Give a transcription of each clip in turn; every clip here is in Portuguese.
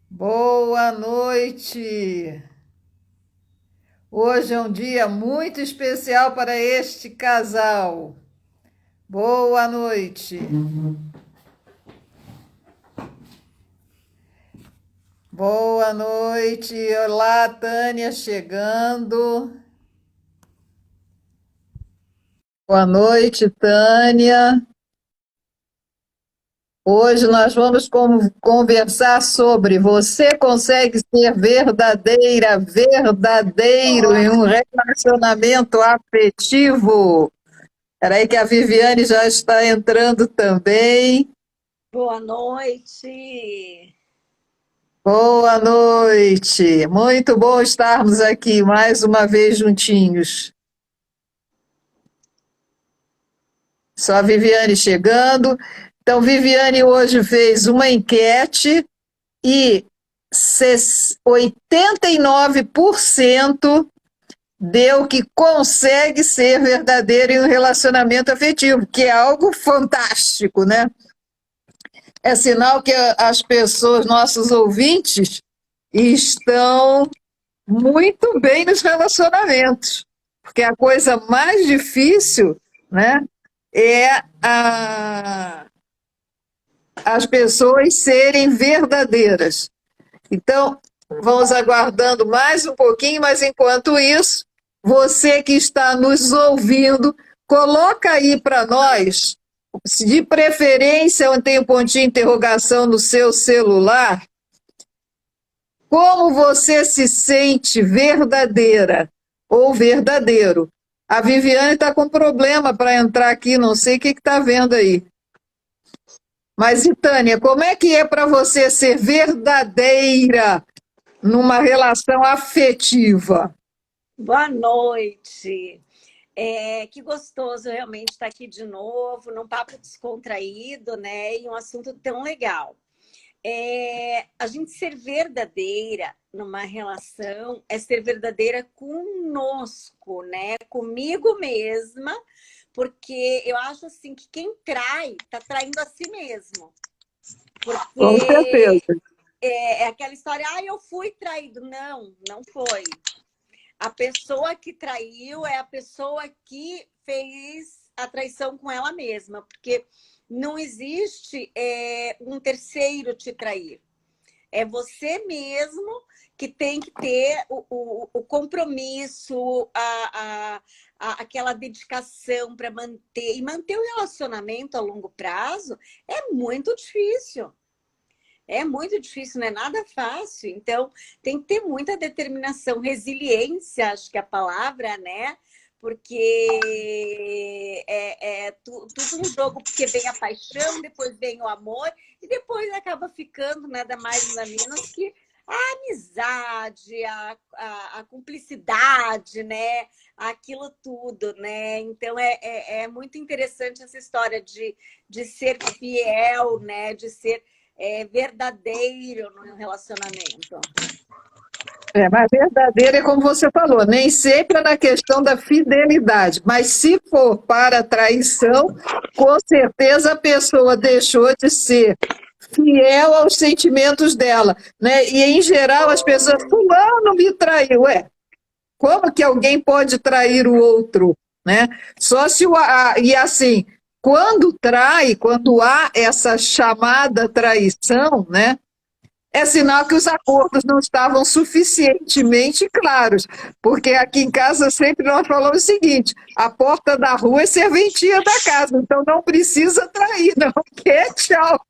Boa noite! Hoje é um dia muito especial para este casal. Boa noite! Boa noite! Olá, Tânia chegando. Boa noite, Tânia. Hoje nós vamos conversar sobre você consegue ser verdadeira, verdadeiro em um relacionamento afetivo. Espera aí que a Viviane já está entrando também. Boa noite. Boa noite. Muito bom estarmos aqui mais uma vez juntinhos. Só a Viviane chegando. Então, Viviane hoje fez uma enquete e 89% deu que consegue ser verdadeiro em um relacionamento afetivo, que é algo fantástico, né? É sinal que as pessoas, nossos ouvintes, estão muito bem nos relacionamentos, porque a coisa mais difícil, né, é as pessoas serem verdadeiras. Então, vamos aguardando mais um pouquinho, mas enquanto isso, você que está nos ouvindo, coloca aí para nós, de preferência, onde tem um pontinho de interrogação no seu celular, como você se sente verdadeira ou verdadeiro. A Viviane está com problema para entrar aqui, não sei o que está vendo aí. Mas, e Tânia, como é que é para você ser verdadeira numa relação afetiva? Boa noite. Que gostoso realmente estar aqui de novo, num papo descontraído, né? E um assunto tão legal. A gente ser verdadeira numa relação é ser verdadeira conosco, né? Comigo mesma, porque eu acho assim que quem trai está traindo a si mesmo. Com Porque certeza. é aquela história, eu fui traído. Não, não foi. A pessoa que traiu é a pessoa que fez a traição com ela mesma, porque não existe um terceiro te trair. É você mesmo que tem que ter o compromisso, aquela dedicação para manter. E manter o relacionamento a longo prazo é muito difícil. É muito difícil, não é nada fácil. Então, tem que ter muita determinação, resiliência, acho que é a palavra, né? Porque tudo um jogo, porque vem a paixão, depois vem o amor, e depois acaba ficando nada mais, nada menos que a amizade, a cumplicidade, né? Aquilo tudo, né? Então, é muito interessante essa história de ser fiel, né? De ser verdadeiro no relacionamento. Mas verdadeira é como você falou, nem sempre é na questão da fidelidade, mas se for para traição, com certeza a pessoa deixou de ser fiel aos sentimentos dela, né? E em geral as pessoas, fulano me traiu, como que alguém pode trair o outro, né? Só se e assim, quando trai, quando há essa chamada traição, né? É sinal que os acordos não estavam suficientemente claros, porque aqui em casa sempre nós falamos o seguinte: a porta da rua é serventia da casa, então não precisa trair, não quer, tchau.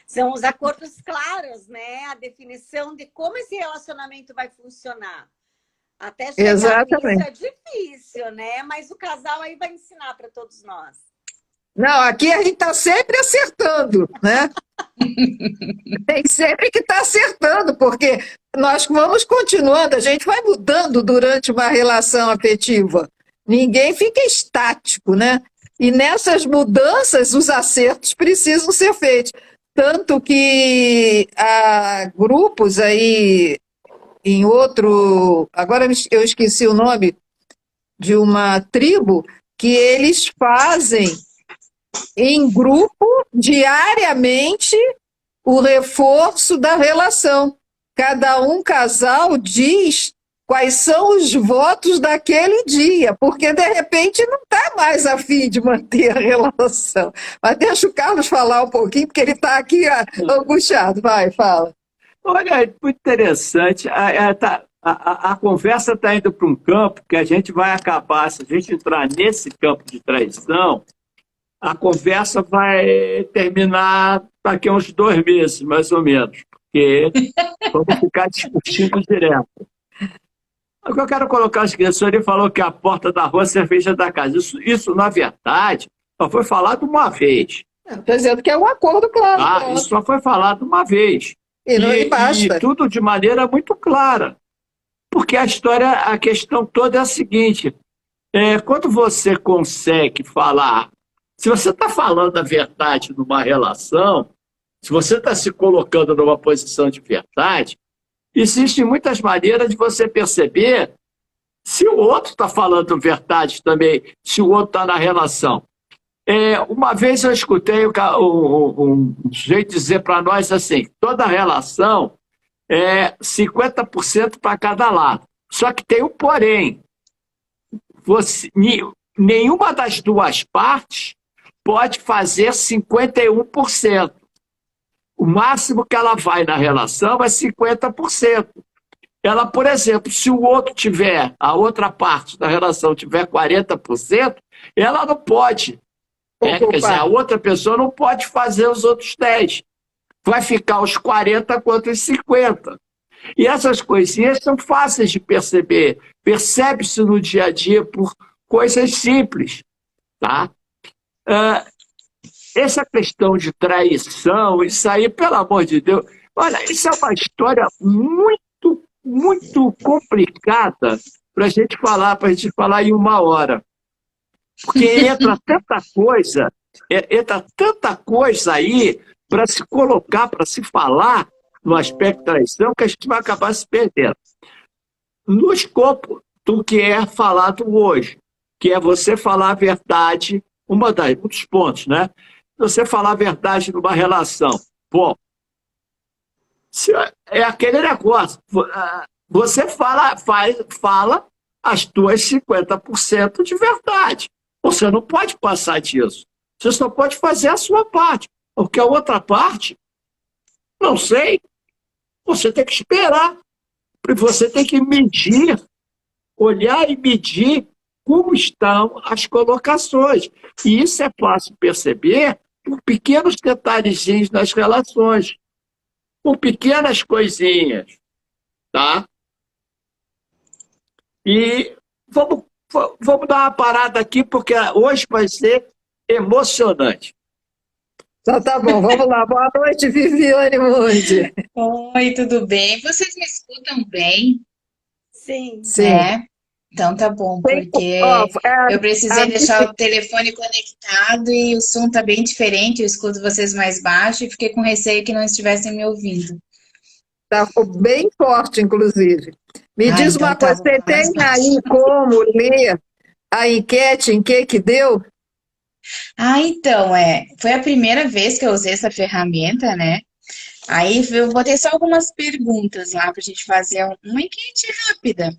São os acordos claros, né? A definição de como esse relacionamento vai funcionar. Até chegar nisso Exatamente. é difícil, né? Mas o casal aí vai ensinar para todos nós. Não, aqui a gente está sempre acertando, né? Tem sempre que estar acertando, porque nós vamos continuando, a gente vai mudando durante uma relação afetiva. Ninguém fica estático, né? E nessas mudanças, os acertos precisam ser feitos. Tanto que há grupos aí em outro. Agora eu esqueci o nome de uma tribo que eles fazem em grupo, diariamente, o reforço da relação. Cada casal diz quais são os votos daquele dia, porque de repente não está mais a fim de manter a relação. Mas deixa o Carlos falar um pouquinho, porque ele está aqui angustiado. Vai, fala. Olha, é muito interessante. A conversa está indo para um campo que a gente vai acabar, se a gente entrar nesse campo de traição, a conversa vai terminar daqui a uns 2 meses, mais ou menos, porque vamos ficar discutindo direto. O que eu quero colocar as questões, ele falou que a porta da rua é a cerveja da casa. Isso, na verdade, só foi falado uma vez. Estou dizendo que é um acordo claro. Tá? Isso só foi falado uma vez. E não basta. E tudo de maneira muito clara. Porque a questão toda é a seguinte, quando você consegue falar, se você está falando a verdade numa relação, se você está se colocando numa posição de verdade, existem muitas maneiras de você perceber se o outro está falando verdade também, se o outro está na relação. Uma vez eu escutei um jeito de dizer para nós assim, toda relação é 50% para cada lado. Só que tem um porém. Nenhuma das duas partes pode fazer 51%. O máximo que ela vai na relação é 50%. Ela, por exemplo, se o outro tiver, a outra parte da relação tiver 40%, ela não pode. Quer dizer, a outra pessoa não pode fazer os outros 10%. Vai ficar os 40% contra os 50%. E essas coisinhas são fáceis de perceber. Percebe-se no dia a dia por coisas simples. Tá? Essa questão de traição, isso aí, pelo amor de Deus, olha, isso é uma história muito, muito complicada para a gente falar em 1 hora. Porque entra tanta coisa aí para se colocar, para se falar no aspecto traição, que a gente vai acabar se perdendo. No escopo do que é falado hoje, que é você falar a verdade, um dos pontos, né? Você falar a verdade numa relação. Bom, é aquele negócio. Você fala as tuas 50% de verdade. Você não pode passar disso. Você só pode fazer a sua parte. Porque a outra parte, não sei, você tem que esperar. Você tem que medir, olhar e medir como estão as colocações. E isso é fácil perceber por pequenos detalhezinhos nas relações, por pequenas coisinhas. Tá? E vamos dar uma parada aqui, porque hoje vai ser emocionante. Então tá bom, vamos lá. Boa noite, Viviane Mundi. Oi, tudo bem? Vocês me escutam bem? Sim. Então tá bom, porque eu precisei deixar o telefone conectado e o som tá bem diferente, eu escuto vocês mais baixo e fiquei com receio que não estivessem me ouvindo. Tá bem forte, inclusive. Me diz então uma coisa, você tem aí como ler a enquete em que deu? Então, foi a primeira vez que eu usei essa ferramenta, né? Aí eu botei só algumas perguntas lá pra gente fazer uma enquete rápida.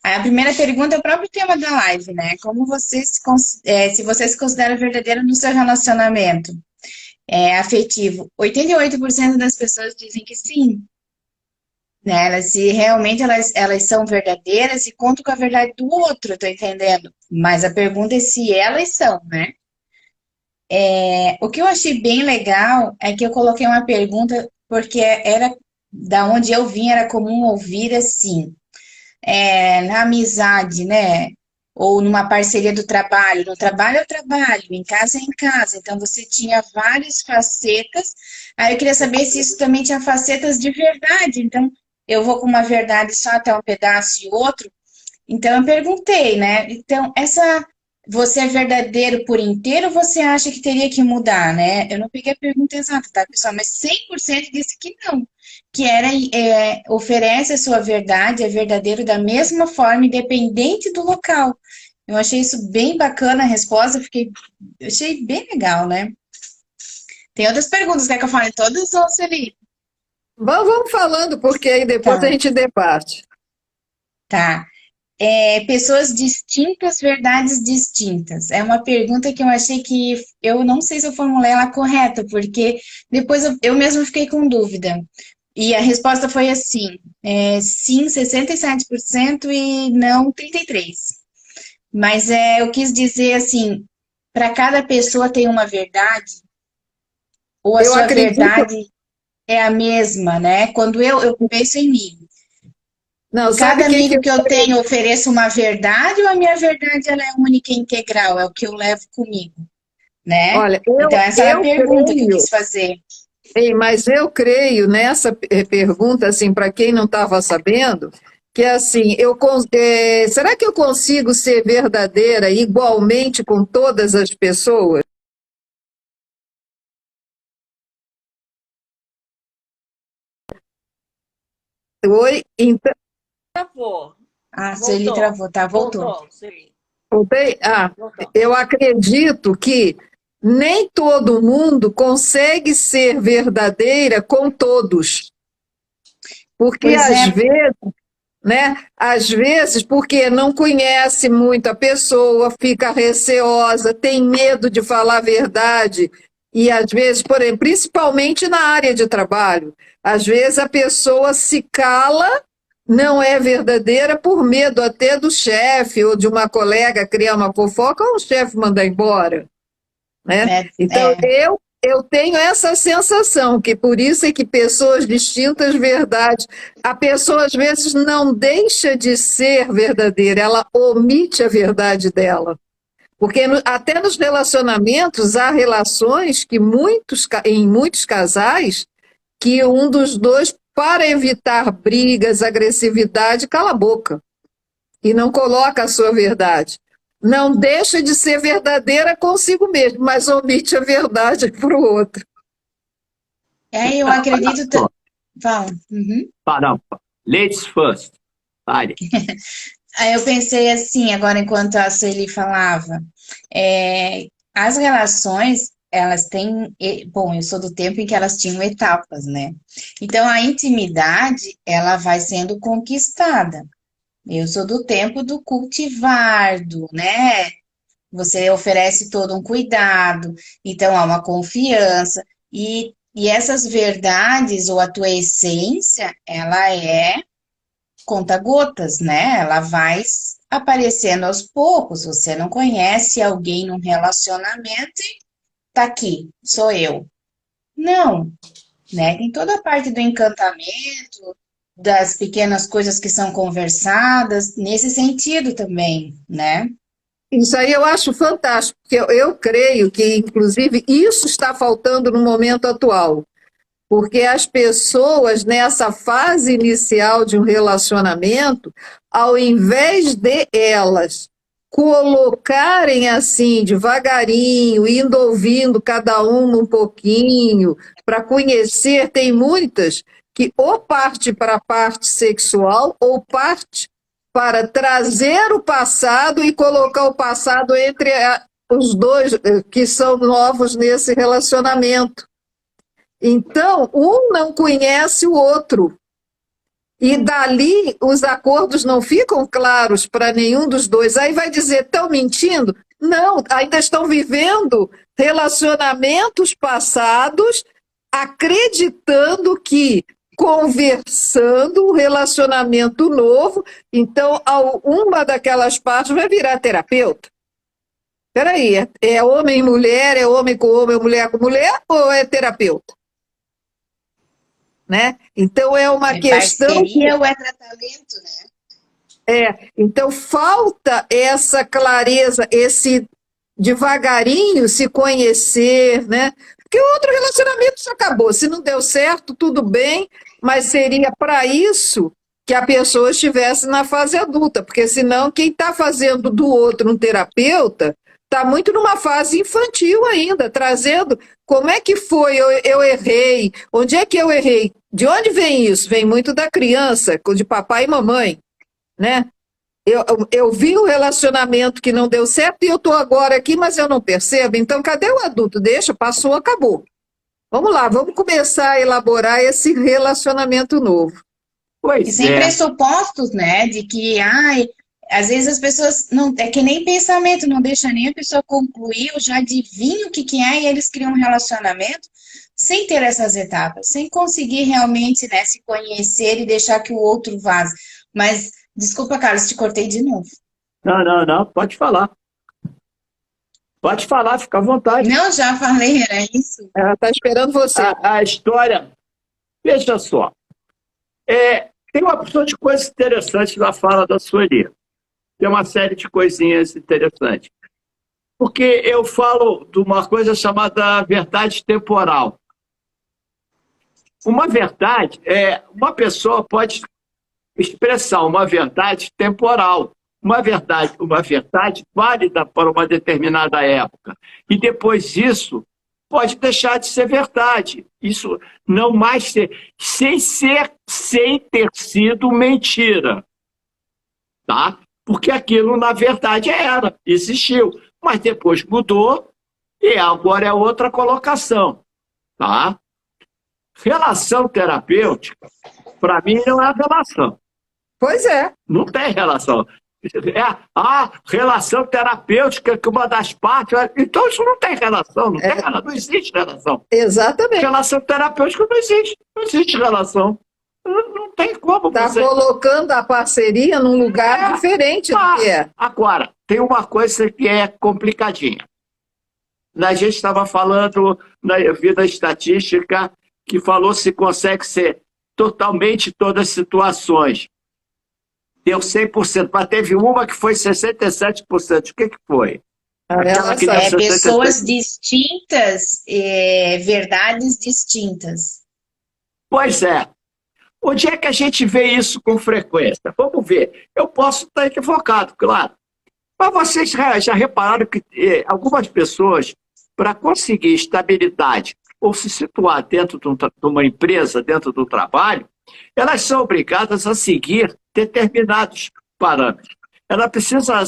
Aí a primeira pergunta é o próprio tema da live, né? Como se você se considera verdadeiro no seu relacionamento afetivo. 88% das pessoas dizem que sim. Né? Se realmente elas são verdadeiras e contam com a verdade do outro, tô entendendo? Mas a pergunta é se elas são, né? O que eu achei bem legal é que eu coloquei uma pergunta, porque era da onde eu vim, era comum ouvir assim, na amizade, né? Ou numa parceria do trabalho. No trabalho é o trabalho, em casa é em casa. Então você tinha várias facetas. Aí eu queria saber se isso também tinha facetas de verdade. Então eu vou com uma verdade só até um pedaço e outro. Então eu perguntei, né? Então você é verdadeiro por inteiro ou você acha que teria que mudar, né? Eu não peguei a pergunta exata, tá, pessoal? Mas 100% disse que não. Que oferece a sua verdade, é verdadeiro da mesma forma, independente do local. Eu achei isso bem bacana a resposta, eu achei bem legal, né? Tem outras perguntas, quer que eu fale todas ou Celi? Vamos falando, porque aí depois a Tá, gente debate. tá. Pessoas distintas, verdades distintas. É uma pergunta que eu achei que eu não sei se eu formulei ela correta, porque depois eu mesma fiquei com dúvida. E a resposta foi assim: sim, 67% e não 33%. Mas eu quis dizer assim, para cada pessoa tem uma verdade, ou a Eu sua acredito. verdade é a mesma, né? Quando eu penso em mim, Não, sabe cada o que que amigo eu que eu creio? tenho ofereço uma verdade, ou a minha verdade ela é única e integral, é o que eu levo comigo, né? Olha, Então, essa era a eu pergunta que eu creio. quis fazer. Ei, mas eu creio nessa pergunta, assim, para quem não estava sabendo, que assim, será que eu consigo ser verdadeira igualmente com todas as pessoas? Oi? Então, Travou. Ah, se ele Voltou. travou, tá? Voltou. Voltou, sim. voltei? Voltou. Eu acredito que nem todo mundo consegue ser verdadeira com todos, porque Pois às é, vezes, né? Às vezes, porque não conhece muito a pessoa, fica receosa, tem medo de falar a verdade. E às vezes, por exemplo, principalmente na área de trabalho, às vezes a pessoa se cala, não é verdadeira por medo até do chefe ou de uma colega criar uma fofoca ou o chefe mandar embora, né? é, Então, é, eu tenho essa sensação, que por isso é que pessoas distintas verdades, a pessoa às vezes não deixa de ser verdadeira, ela omite a verdade dela. Porque até nos relacionamentos há relações que em muitos casais, que um dos dois, para evitar brigas, agressividade, cala a boca e não coloca a sua verdade. Não deixa de ser verdadeira consigo mesmo, mas omite a verdade para o outro. eu acredito. Fala. Uhum. Não. Ladies first. Fale. Aí eu pensei assim, agora enquanto a Sueli falava, as relações, elas têm, bom, eu sou do tempo em que elas tinham etapas, né? Então a intimidade, ela vai sendo conquistada. Eu sou do tempo do cultivar, né? Você oferece todo um cuidado, então há uma confiança, e essas verdades ou a tua essência, ela é conta-gotas, né? Ela vai aparecendo aos poucos. Você não conhece alguém num relacionamento e tá aqui, sou eu. Não, né? Tem toda a parte do encantamento, das pequenas coisas que são conversadas, nesse sentido também, né? Isso aí eu acho fantástico, porque eu creio que, inclusive, isso está faltando no momento atual. Porque as pessoas, nessa fase inicial de um relacionamento, ao invés de elas colocarem assim, devagarinho, indo ouvindo cada uma um pouquinho, para conhecer, tem muitas que ou parte para a parte sexual ou parte para trazer o passado e colocar o passado entre os dois que são novos nesse relacionamento. Então, um não conhece o outro. E dali os acordos não ficam claros para nenhum dos dois. Aí vai dizer, estão mentindo? Não, ainda estão vivendo relacionamentos passados, acreditando que conversando um relacionamento novo, então uma daquelas partes vai virar terapeuta. Espera aí, é homem e mulher, é homem com homem, mulher com mulher, ou é terapeuta? Né? Então é uma É questão parceria ou é tratamento, né? então falta essa clareza, esse devagarinho se conhecer, né? Porque o outro relacionamento já acabou, se não deu certo, tudo bem, mas seria para isso que a pessoa estivesse na fase adulta, porque senão quem está fazendo do outro um terapeuta está muito numa fase infantil ainda, trazendo como é que foi, eu errei, onde é que eu errei, de onde vem isso? Vem muito da criança, de papai e mamãe, né? Eu vi o relacionamento que não deu certo e eu estou agora aqui, mas eu não percebo. Então, cadê o adulto? Deixa, passou, acabou. Vamos lá, vamos começar a elaborar esse relacionamento novo. E Pois sem é. pressupostos, né? De que, ai, às vezes as pessoas não. É que nem pensamento, não deixa nem a pessoa concluir, eu já adivinho o que que é, e eles criam um relacionamento sem ter essas etapas, sem conseguir realmente, né, se conhecer e deixar que o outro vaze. Mas, desculpa, Carlos, te cortei de novo. Não, pode falar. Pode falar, fica à vontade. Não, já falei, era isso. Ela está esperando você. A história, veja só, tem uma opção de coisas interessantes na fala da Sueli. Tem uma série de coisinhas interessantes. Porque eu falo de uma coisa chamada verdade temporal. Uma verdade uma pessoa pode expressar uma verdade temporal, uma verdade válida para uma determinada época. E depois disso pode deixar de ser verdade. Isso não mais sem ter sido mentira, tá? Porque aquilo na verdade existiu, mas depois mudou e agora é outra colocação, tá? Relação terapêutica, para mim, não é relação. Pois é. Não tem relação. Relação terapêutica que uma das partes... Então, isso não tem relação, não existe relação. Exatamente. Relação terapêutica não existe relação. Não tem como Está você... colocando a parceria num lugar diferente do que é. Agora, tem uma coisa que é complicadinha. A gente estava falando na vida estatística que falou se consegue ser totalmente todas as situações. Deu 100%, mas teve uma que foi 67%. O que foi? Aquela que deu 67%. Pessoas distintas, verdades distintas. Pois é. Onde é que a gente vê isso com frequência? Vamos ver. Eu posso estar equivocado, claro. Mas vocês já repararam que algumas pessoas, para conseguir estabilidade ou se situar dentro de uma empresa, dentro do trabalho, elas são obrigadas a seguir determinados parâmetros. Ela precisa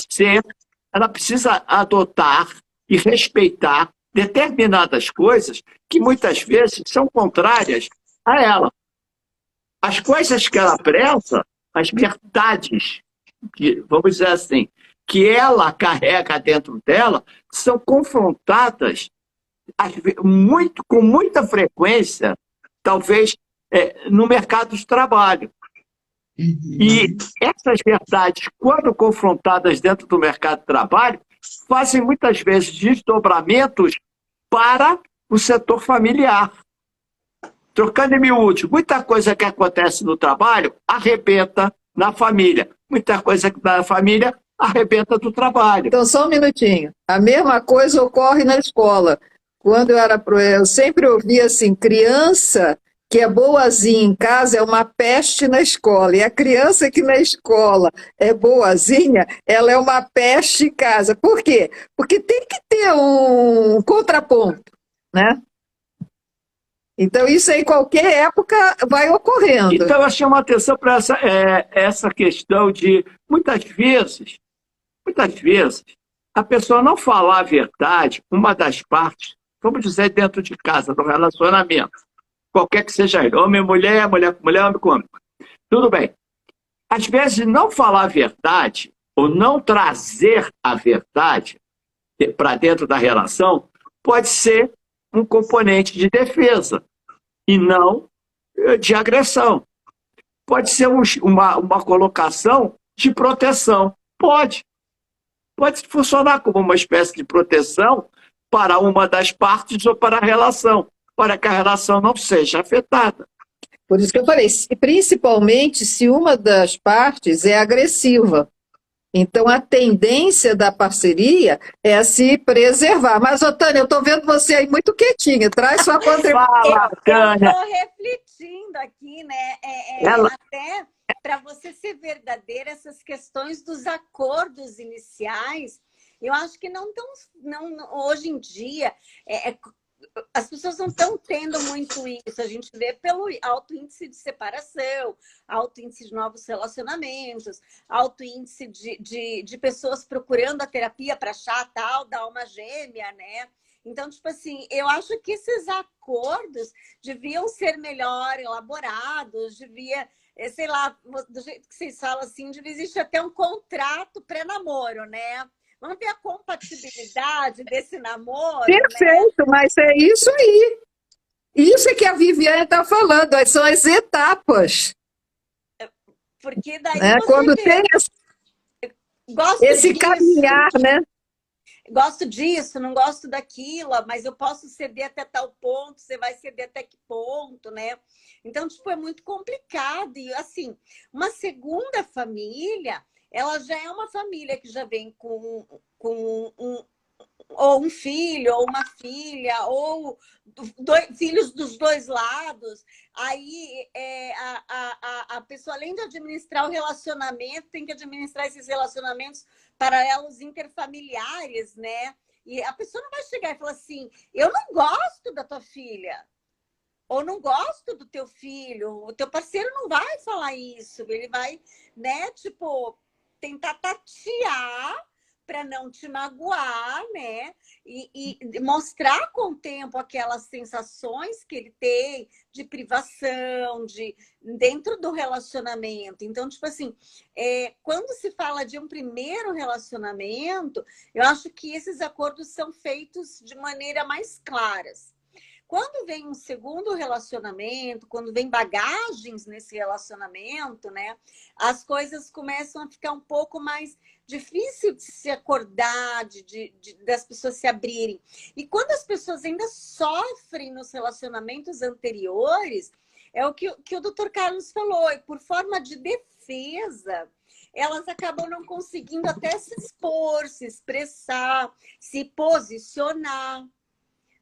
adotar e respeitar determinadas coisas que muitas vezes são contrárias a ela. As coisas que ela preza, as verdades, vamos dizer assim, que ela carrega dentro dela, são confrontadas com muita frequência, talvez, no mercado de trabalho. E essas verdades, quando confrontadas dentro do mercado de trabalho, fazem muitas vezes desdobramentos para o setor familiar. Trocando em miúdos, muita coisa que acontece no trabalho arrebenta na família. Muita coisa que na família arrebenta do trabalho. Então, só um minutinho. A mesma coisa ocorre na escola. Quando eu sempre ouvia assim, criança que é boazinha em casa é uma peste na escola. E a criança que na escola é boazinha, ela é uma peste em casa. Por quê? Porque tem que ter um contraponto, né? Então, isso em qualquer época vai ocorrendo. Então, eu chamo a atenção para essa questão de, muitas vezes, a pessoa não falar a verdade, uma das partes, vamos dizer, dentro de casa, no relacionamento, qualquer que seja ele, homem, mulher com mulher, homem com homem. Tudo bem. Às vezes, não falar a verdade, ou não trazer a verdade para dentro da relação, pode ser um componente de defesa e não de agressão. Pode ser uma colocação de proteção. Pode funcionar como uma espécie de proteção para uma das partes ou para a relação, para que a relação não seja afetada. Por isso que eu falei, principalmente se uma das partes é agressiva. Então, a tendência da parceria é se preservar. Mas, Tânia, eu estou vendo você aí muito quietinha. Traz sua contribuição. Fala, Tânia. Eu estou refletindo aqui, né? Até para você ser verdadeira, essas questões dos acordos iniciais, eu acho que não hoje em dia, as pessoas não estão tendo muito isso. A gente vê pelo alto índice de separação, alto índice de novos relacionamentos, alto índice de pessoas procurando a terapia para achar tal da alma gêmea, né? Então, tipo assim, eu acho que esses acordos deviam ser melhor elaborados, devia, sei lá, do jeito que vocês falam assim, devia existir até um contrato pré-namoro, né? Vamos ver a compatibilidade desse namoro, né? Perfeito, mas é isso aí. Isso é que a Viviane está falando, são as etapas. Porque daí Né? você Quando vê, tem esse disso, caminhar, né? gosto disso, não gosto daquilo, mas eu posso ceder até tal ponto, você vai ceder até que ponto, né? Então, tipo, é muito complicado. E, assim, uma segunda família, ela já é uma família que já vem com ou um filho, ou uma filha, ou filhos dos dois lados. Aí a pessoa, além de administrar o relacionamento, tem que administrar esses relacionamentos paralelos interfamiliares, né? E a pessoa não vai chegar e falar assim, eu não gosto da tua filha, ou não gosto do teu filho. O teu parceiro não vai falar isso, ele vai, né, tipo, tentar tatear para não te magoar, né? E mostrar com o tempo aquelas sensações que ele tem de privação, dentro do relacionamento. Então, tipo assim, quando se fala de um primeiro relacionamento, eu acho que esses acordos são feitos de maneira mais claras. Quando vem um segundo relacionamento, quando vem bagagens nesse relacionamento, né, as coisas começam a ficar um pouco mais difícil de se acordar, das pessoas se abrirem. E quando as pessoas ainda sofrem nos relacionamentos anteriores, é o que o Dr. Carlos falou, e por forma de defesa, elas acabam não conseguindo até se expor, se expressar, se posicionar,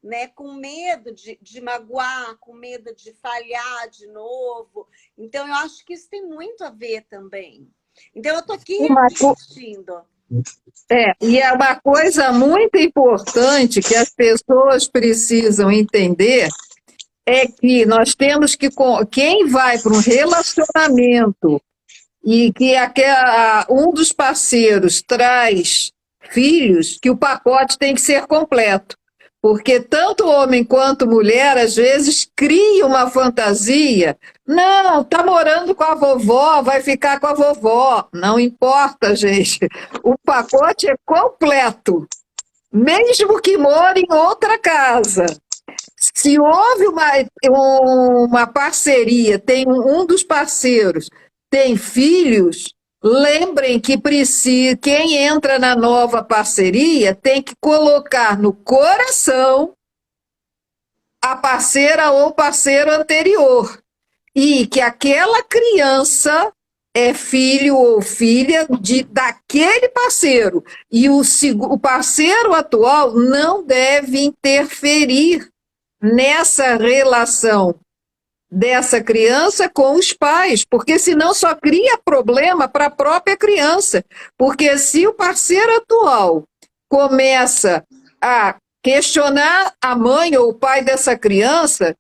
né? Com medo de magoar, com medo de falhar de novo. Então, eu acho que isso tem muito a ver também. Então, eu estou aqui refletindo. E é uma coisa muito importante que as pessoas precisam entender é que nós temos que... Quem vai para um relacionamento e que um dos parceiros traz filhos, que o pacote tem que ser completo. Porque tanto homem quanto mulher, às vezes, cria uma fantasia. Não, tá morando com a vovó, vai ficar com a vovó. Não importa, gente. O pacote é completo. Mesmo que more em outra casa. Se houve uma parceria, tem um dos parceiros tem filhos, lembrem que quem entra na nova parceria tem que colocar no coração a parceira ou parceiro anterior. E que aquela criança é filho ou filha daquele parceiro. E o parceiro atual não deve interferir nessa relação dessa criança com os pais, porque senão só cria problema para a própria criança. Porque se o parceiro atual começa a questionar a mãe ou o pai dessa criança,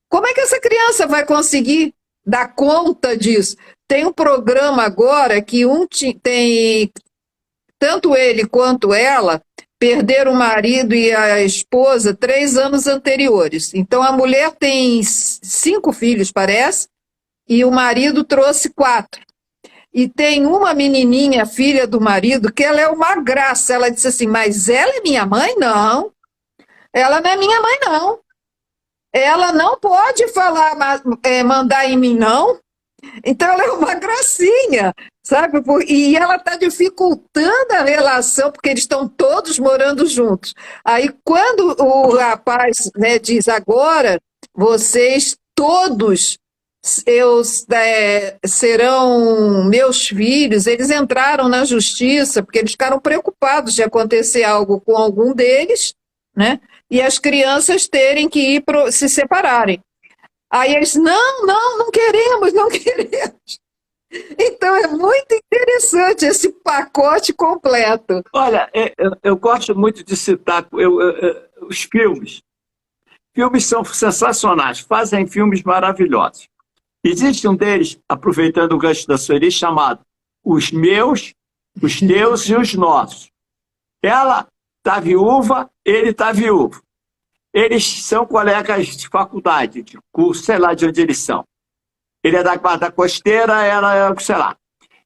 como é que essa criança vai conseguir dar conta disso? Tem um programa agora que tem tanto ele quanto ela perderam o marido e a esposa 3 anos anteriores. Então, a mulher tem 5 filhos, parece, e o marido trouxe 4. E tem uma menininha, filha do marido, que ela é uma graça. Ela disse assim, mas ela é minha mãe? Não. Ela não é minha mãe, não. Ela não pode mandar em mim, não. Então, ela é uma gracinha, sabe? E ela está dificultando a relação, porque eles estão todos morando juntos. Aí, quando o rapaz, né, diz, agora, vocês todos serão meus filhos, eles entraram na justiça, porque eles ficaram preocupados de acontecer algo com algum deles, né? E as crianças terem que se separarem. Aí eles, não queremos, não queremos. Então é muito interessante esse pacote completo. Olha, eu gosto muito de citar os filmes. Filmes são sensacionais, fazem filmes maravilhosos. Existe um deles, aproveitando o gancho da Sueli, chamado Os Meus, Os Teus e os Nossos. Ela está viúva, ele está viúvo. Eles são colegas de faculdade, de curso, sei lá de onde eles são. Ele é da Guarda Costeira, ela é, sei lá.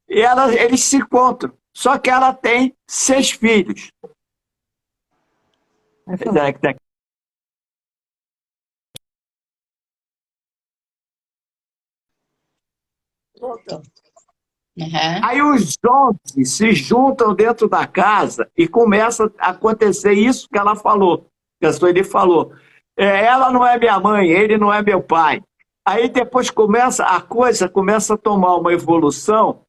Eles se encontram, só que ela tem 6 filhos. Voltou. Uhum. Aí os 11 se juntam dentro da casa e começa a acontecer isso que ela falou, que a Sueli falou. Ela não é minha mãe, ele não é meu pai. Aí depois a coisa começa a tomar uma evolução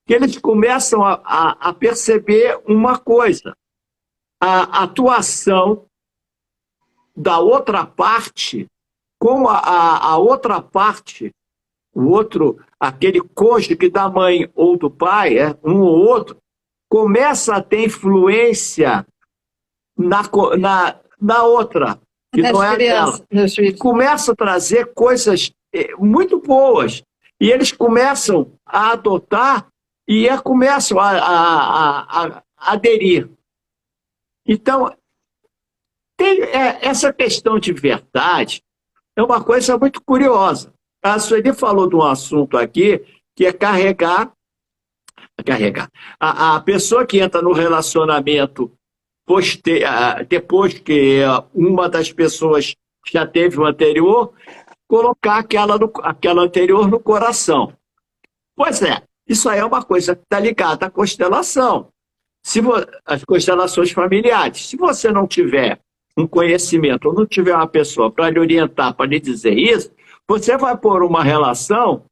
que eles começam a perceber uma coisa. A atuação da outra parte, como a outra parte, aquele cônjuge da mãe ou do pai, um ou outro, começa a ter influência na outra, que não é dela. Começa a trazer coisas muito boas. E eles começam a adotar e começam a aderir. Então, essa questão de verdade é uma coisa muito curiosa. A Sueli falou de um assunto aqui que é carregar. A pessoa que entra no relacionamento depois que uma das pessoas já teve o anterior, colocar aquela anterior no coração. Pois é, isso aí é uma coisa que está ligada à constelação. As constelações familiares. Se você não tiver um conhecimento ou não tiver uma pessoa para lhe orientar, para lhe dizer isso, você vai pôr uma relação,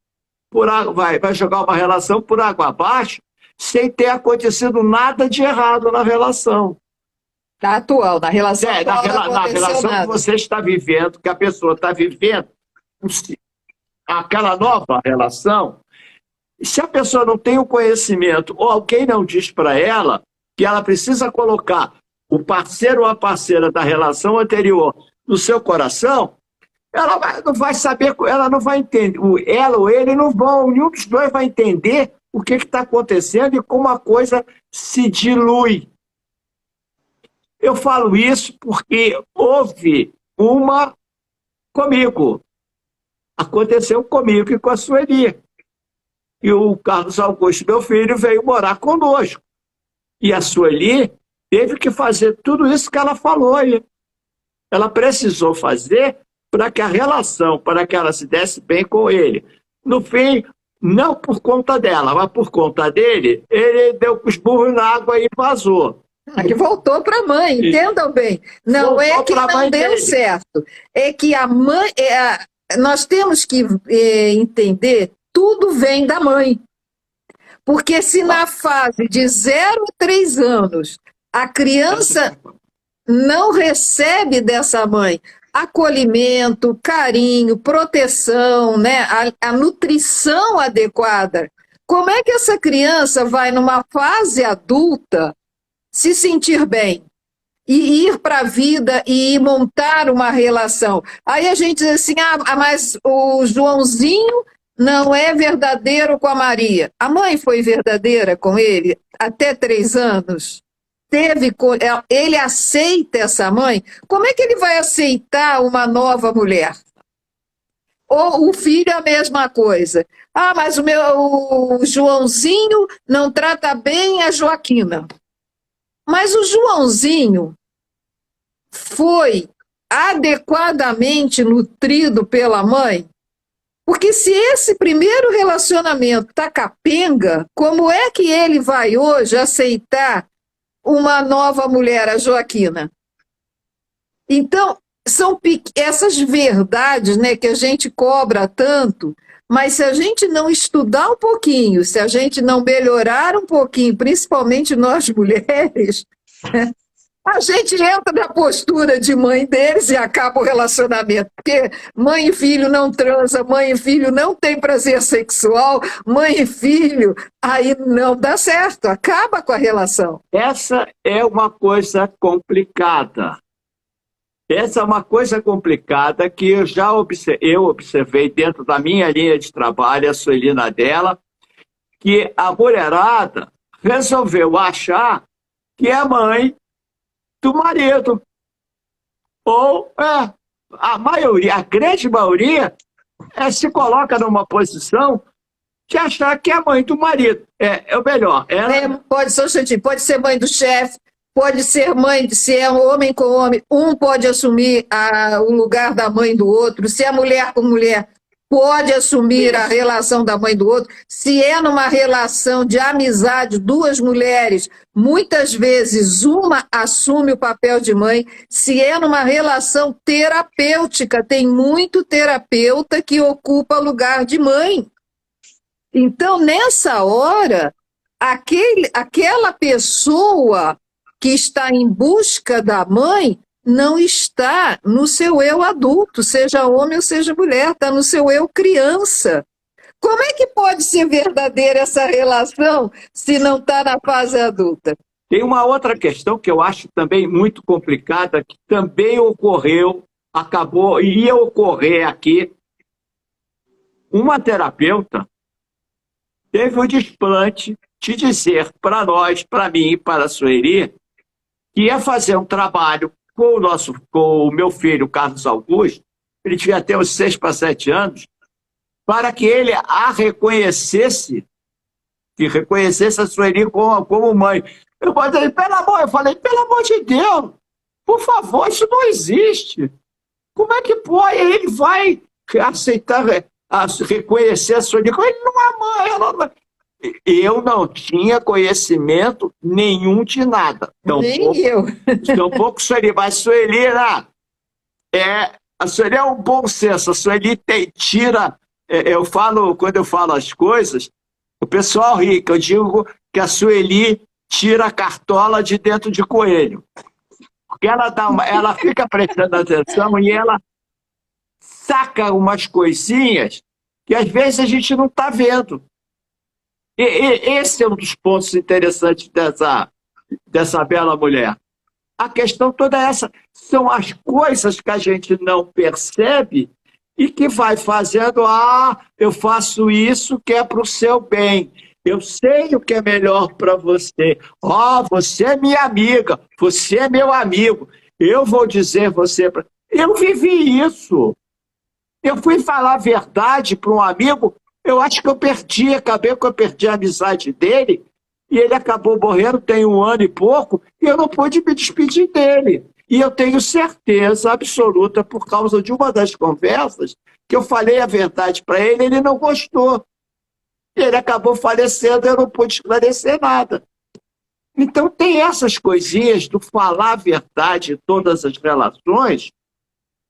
vai jogar uma relação por água abaixo, sem ter acontecido nada de errado na relação. Da atual, na relação atual na relação que você está vivendo, que a pessoa está vivendo, aquela nova relação. Se a pessoa não tem o conhecimento, ou alguém não diz para ela que ela precisa colocar o parceiro ou a parceira da relação anterior no seu coração, ela não vai saber, ela não vai entender, ela ou ele não vão, nenhum dos dois vai entender o que está acontecendo e como a coisa se dilui. Eu falo isso porque houve uma comigo. Aconteceu comigo e com a Sueli. E o Carlos Augusto, meu filho, veio morar conosco. E a Sueli teve que fazer tudo isso que ela falou aí. Ela precisou fazer para que a relação, para que ela se desse bem com ele. No fim, não por conta dela, mas por conta dele, ele deu os burros na água e vazou. Que voltou para a mãe, entendam bem. Não Voltou é que pra não mãe deu dele. certo. É que a mãe. Nós temos que entender, tudo vem da mãe. Porque se na fase de 0 a 3 anos a criança não recebe dessa mãe acolhimento, carinho, proteção, né? a nutrição adequada, como é que essa criança vai, numa fase adulta, se sentir bem e ir para a vida e montar uma relação? Aí a gente diz assim, mas o Joãozinho não é verdadeiro com a Maria. A mãe foi verdadeira com ele até 3 anos? Ele aceita essa mãe? Como é que ele vai aceitar uma nova mulher? Ou o filho é a mesma coisa. Mas o Joãozinho não trata bem a Joaquina. Mas o Joãozinho foi adequadamente nutrido pela mãe? Porque se esse primeiro relacionamento está capenga, como é que ele vai hoje aceitar uma nova mulher, a Joaquina? Então, são essas verdades, né, que a gente cobra tanto, mas se a gente não estudar um pouquinho, se a gente não melhorar um pouquinho, principalmente nós mulheres, a gente entra na postura de mãe deles e acaba o relacionamento. Porque mãe e filho não transa, mãe e filho não tem prazer sexual, mãe e filho, aí não dá certo, acaba com a relação. Essa é uma coisa complicada. Essa é uma coisa complicada que eu observei dentro da minha linha de trabalho, a Sueli na dela, que a mulherada resolveu achar que é mãe do marido. Ou a maioria, a grande maioria, se coloca numa posição de achar que é mãe do marido. É o melhor. Pode ser, Xantinho, pode ser mãe do chefe, pode ser mãe, se é homem com homem, um pode assumir o lugar da mãe do outro, se é mulher com mulher, pode assumir a relação da mãe do outro. Se é numa relação de amizade, duas mulheres, muitas vezes uma assume o papel de mãe. Se é numa relação terapêutica, tem muito terapeuta que ocupa lugar de mãe. Então, nessa hora, aquela pessoa que está em busca da mãe não está no seu eu adulto, seja homem ou seja mulher, está no seu eu criança. Como é que pode ser verdadeira essa relação se não está na fase adulta? Tem uma outra questão que eu acho também muito complicada, que também ia ocorrer aqui. Uma terapeuta teve o desplante de dizer para nós, para mim e para a Sueli, que ia fazer um trabalho com o meu filho, Carlos Augusto, ele devia ter uns 6 para 7 anos, para que ele a reconhecesse, que reconhecesse a Sueli como mãe. Eu falei, pelo amor de Deus, por favor, isso não existe. Como é que pode? Ele vai aceitar, reconhecer a Sueli? Ele não é mãe, ela não é. Eu não tinha conhecimento nenhum de nada. Tampouco Sueli, mas Sueli, a Sueli é um bom senso, a Sueli tira, quando eu falo as coisas, o pessoal ri, que eu digo que a Sueli tira a cartola de dentro de coelho. Porque ela fica prestando atenção e ela saca umas coisinhas que às vezes a gente não está vendo. Esse é um dos pontos interessantes dessa bela mulher. A questão toda é essa. São as coisas que a gente não percebe e que vai fazendo, eu faço isso que é para o seu bem. Eu sei o que é melhor para você. Você é minha amiga, você é meu amigo. Eu vou dizer você... Eu vivi isso. Eu fui falar a verdade para um amigo, eu acho que eu perdi a amizade dele, e ele acabou morrendo tem 1 ano e pouco, e eu não pude me despedir dele. E eu tenho certeza absoluta, por causa de uma das conversas, que eu falei a verdade para ele, ele não gostou. Ele acabou falecendo, eu não pude esclarecer nada. Então tem essas coisinhas do falar a verdade em todas as relações,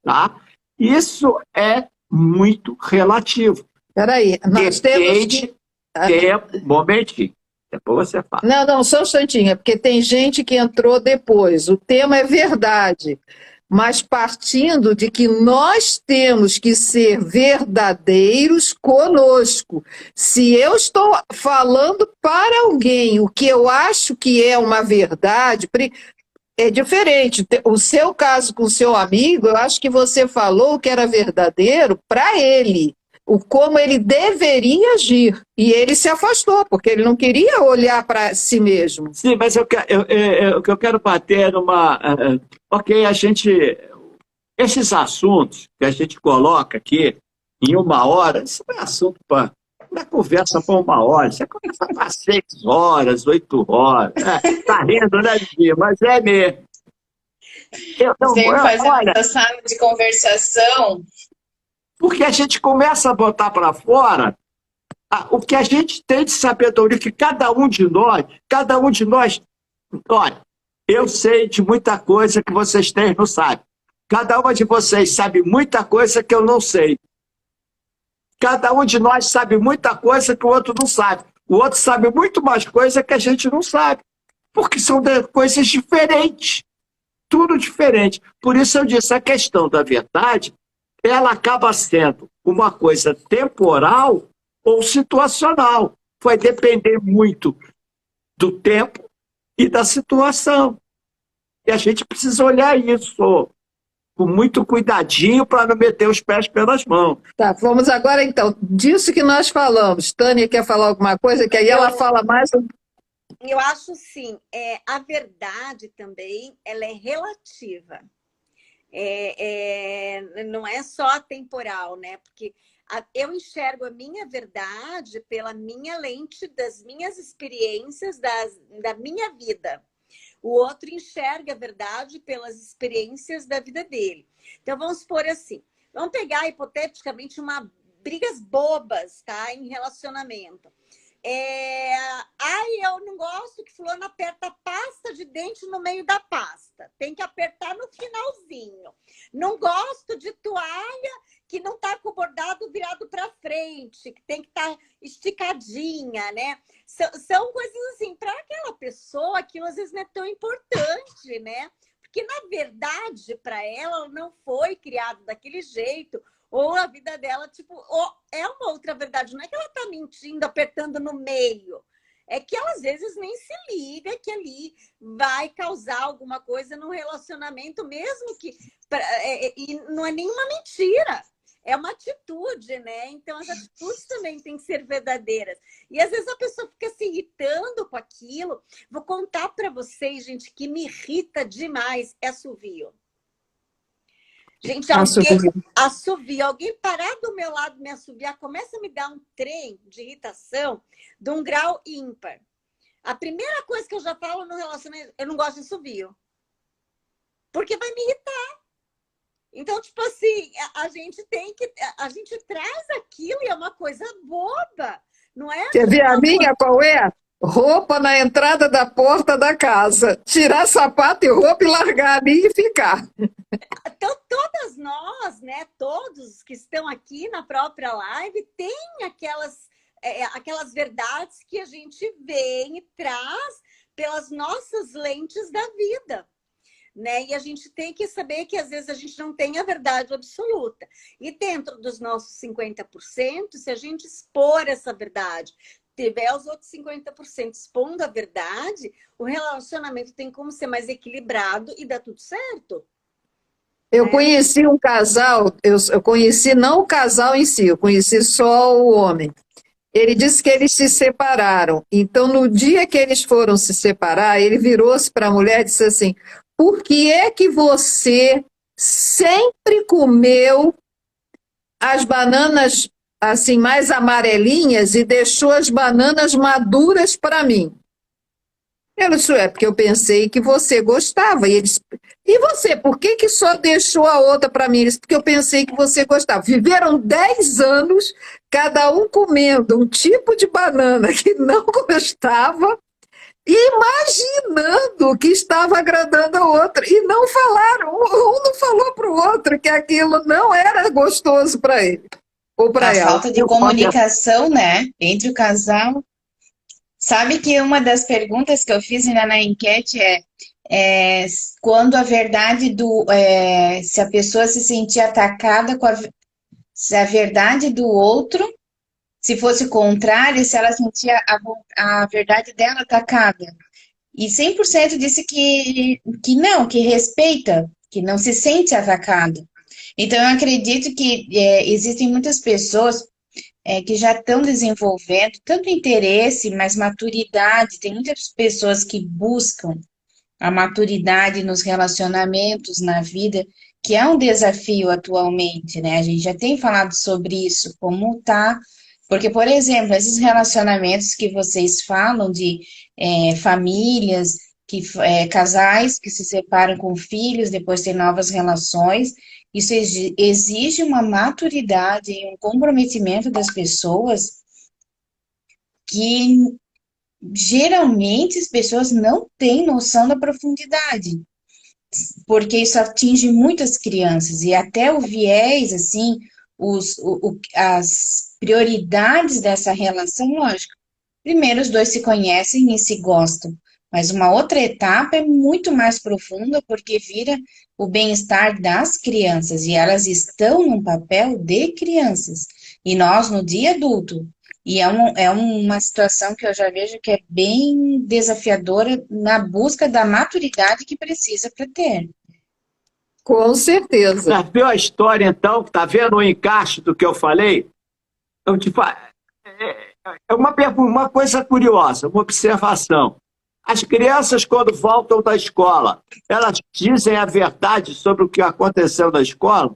tá? Isso é muito relativo. Peraí, nós temos que... Momentinho, depois você fala. Não, só um instantinho, porque tem gente que entrou depois. O tema é verdade, mas partindo de que nós temos que ser verdadeiros conosco. Se eu estou falando para alguém o que eu acho que é uma verdade, é diferente. O seu caso com o seu amigo, eu acho que você falou que era verdadeiro para ele, como ele deveria agir. E ele se afastou, porque ele não queria olhar para si mesmo. Sim, mas o que eu quero bater numa... Esses assuntos que a gente coloca aqui em 1 hora, isso não é assunto para... Não é conversa para 1 hora, isso é conversa para 6 horas, 8 horas. Tá rindo, né, Didi? Mas é mesmo. Você fazendo essa sala de conversação... Porque a gente começa a botar para fora o que a gente tem de sabedoria, que cada um de nós, olha, eu sei de muita coisa que vocês três não sabem. Cada uma de vocês sabe muita coisa que eu não sei. Cada um de nós sabe muita coisa que o outro não sabe. O outro sabe muito mais coisa que a gente não sabe. Porque são coisas diferentes. Tudo diferente. Por isso eu disse, a questão da verdade, ela acaba sendo uma coisa temporal ou situacional. Vai depender muito do tempo e da situação. E a gente precisa olhar isso. com muito cuidadinho para não meter os pés pelas mãos. Tá, vamos agora então, disso que nós falamos. Tânia quer falar alguma coisa, que aí ela fala mais. Eu acho sim, a verdade também, ela é relativa. Não é só temporal, né? Porque eu enxergo a minha verdade pela minha lente das minhas experiências, da minha vida. O outro enxerga a verdade pelas experiências da vida dele. Então, vamos supor assim, vamos pegar hipoteticamente brigas bobas, tá? Em relacionamento. Eu não gosto que fulano aperta a pasta de dente no meio da pasta. Tem que apertar no finalzinho. Não gosto de toalha que não está com o bordado virado para frente, que tem que estar esticadinha, né? São coisas assim, para aquela pessoa, aquilo às vezes não é tão importante, né? Porque, na verdade, para ela não foi criado daquele jeito, ou a vida dela, é uma outra verdade. Não é que ela está mentindo, apertando no meio. É que ela, às vezes, nem se liga que ali vai causar alguma coisa no relacionamento, mesmo que... E não é nenhuma mentira. É uma atitude, né? Então, as atitudes também têm que ser verdadeiras. E, às vezes, a pessoa fica se irritando com aquilo. Vou contar para vocês, gente, que me irrita demais é assovio. Gente, alguém parar do meu lado, me assoviar, começa a me dar um trem de irritação de um grau ímpar. A primeira coisa que eu já falo no relacionamento, eu não gosto de assovio. Porque vai me irritar. Então, tipo assim, a gente traz aquilo e é uma coisa boba, não é? Quer ver a minha qual é? Roupa na entrada da porta da casa. Tirar sapato e roupa e largar ali e ficar. Então, todas nós, né, todos que estão aqui na própria live, tem aquelas verdades que a gente vem e traz pelas nossas lentes da vida. Né? E a gente tem que saber que às vezes a gente não tem a verdade absoluta. E dentro dos nossos 50%, se a gente expor essa verdade, tiver os outros 50% expondo a verdade, o relacionamento tem como ser mais equilibrado e dá tudo certo. Eu conheci um casal, eu conheci não o casal em si, eu conheci só o homem. Ele disse que eles se separaram. Então, no dia que eles foram se separar, ele virou-se para a mulher e disse assim: por que é que você sempre comeu as bananas assim mais amarelinhas e deixou as bananas maduras para mim? Eu disse, porque eu pensei que você gostava. E ele disse, e você, por que só deixou a outra para mim? Ele disse, porque eu pensei que você gostava. Viveram 10 anos, cada um comendo um tipo de banana que não gostava, imaginando que estava agradando a outra. E não falaram, um não falou para o outro que aquilo não era gostoso para ele ou para ela. A falta de comunicação, né, entre o casal. Sabe que uma das perguntas que eu fiz na enquete é quando a verdade se a pessoa se sentir atacada se a verdade do outro, se fosse contrário, se ela sentia a verdade dela atacada. E 100% disse que não, que respeita, que não se sente atacado. Então, eu acredito que existem muitas pessoas que já estão desenvolvendo tanto interesse, mas maturidade. Tem muitas pessoas que buscam a maturidade nos relacionamentos, na vida, que é um desafio atualmente, né? A gente já tem falado sobre isso, como tá. Porque, por exemplo, esses relacionamentos que vocês falam de famílias, casais que se separam com filhos, depois têm novas relações, isso exige uma maturidade e um comprometimento das pessoas que geralmente as pessoas não têm noção da profundidade, porque isso atinge muitas crianças e até o viés, assim, as prioridades dessa relação, lógico. Primeiro, os dois se conhecem e se gostam, mas uma outra etapa é muito mais profunda, porque vira o bem-estar das crianças, e elas estão num papel de crianças, e nós no dia adulto. E é uma situação que eu já vejo que é bem desafiadora na busca da maturidade que precisa para ter. Com certeza. Você viu a história, então? Está vendo o encaixe do que eu falei? Eu te falo, é uma coisa curiosa, uma observação. As crianças, quando voltam da escola, elas dizem a verdade sobre o que aconteceu na escola?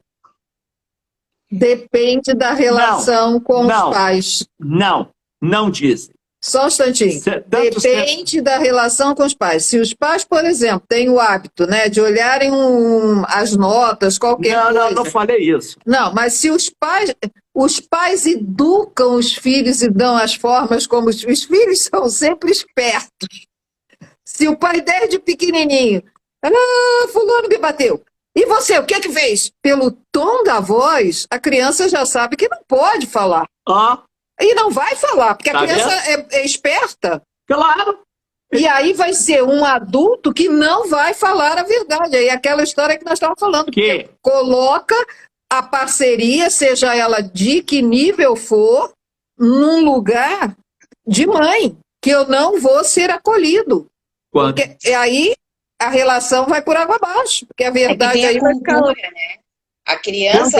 Depende da relação com os pais. Não dizem. Só um instantinho. Depende da relação com os pais. Se os pais, por exemplo, têm o hábito, né, de olharem as notas, qualquer coisa. Não falei isso. Não, mas se os pais educam os filhos e dão as formas como os filhos são sempre espertos. Se o pai desde pequenininho, fulano me bateu. E você, o que é que fez? Pelo tom da voz, a criança já sabe que não pode falar. E não vai falar, porque a criança é esperta. Claro. E aí vai ser um adulto que não vai falar a verdade. Aí aquela história que nós estávamos falando. Que coloca a parceria, seja ela de que nível for, num lugar de mãe, que eu não vou ser acolhido. Porque aí a relação vai por água abaixo, porque a verdade aí vai ficar... né? A criança,